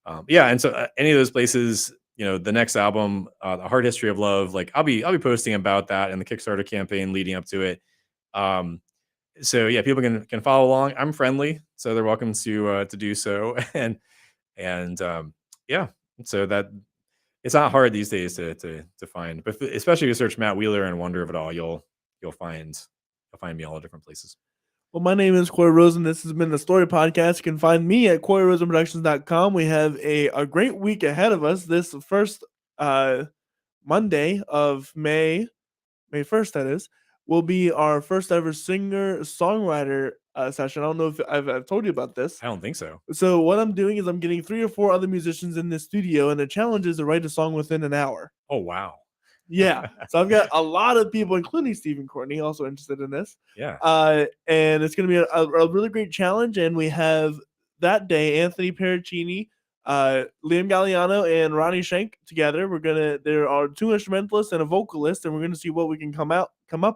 And so any of those places, the next album, The Hard History of Love, like I'll be posting about that and the Kickstarter campaign leading up to it. So yeah, people can follow along. I'm friendly, so they're welcome to do so. So that it's not hard these days to find, but especially if you search Matt Wheeler and wonder of it all, you'll find me all the different places. Well, my name is Corey Rosen. This has been the Story Podcast. You can find me at CoreyRosenProductions.com. We have a great week ahead of us. This first Monday of May 1st, that is, will be our first ever singer-songwriter session. I don't know if I've told you about this. I don't think so. So what I'm doing is I'm getting 3 or 4 other musicians in the studio, and the challenge is to write a song within an hour. Oh, wow. Yeah. So I've got a lot of people, including Stephen Courtney, also interested in this. Yeah. And it's going to be a really great challenge. And we have that day Anthony Pericini, Liam Galliano, and Ronnie Schenk together. There are 2 instrumentalists and a vocalist, and we're gonna see what we can come up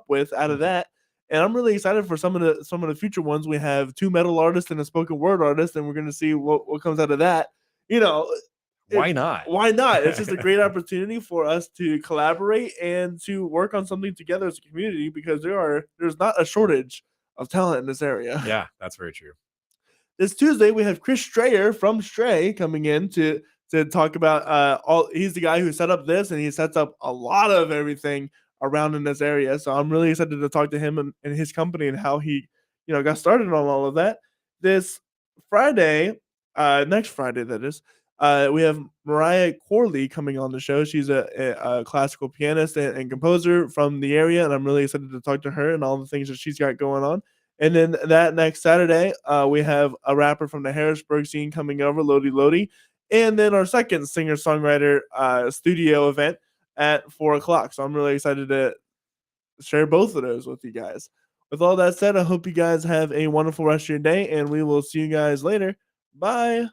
with out of that. And I'm really excited for some of the future ones. We have 2 metal artists and a spoken word artist, and we're gonna see what comes out of that. Why not? Why not? It's just a great opportunity for us to collaborate and to work on something together as a community, because there's not a shortage of talent in this area. Yeah, that's very true. This Tuesday, we have Chris Strayer from Stray coming in to talk about he's the guy who set up this, and he sets up a lot of everything around in this area. So I'm really excited to talk to him and his company and how he, got started on all of that. This Friday, next Friday, that is, we have Mariah Corley coming on the show. She's a classical pianist and composer from the area, and I'm really excited to talk to her and all the things that she's got going on. And then that next Saturday, we have a rapper from the Harrisburg scene coming over, Lodi Lodi. And then our second singer-songwriter studio event at 4 o'clock. So I'm really excited to share both of those with you guys. With all that said, I hope you guys have a wonderful rest of your day, and we will see you guys later. Bye.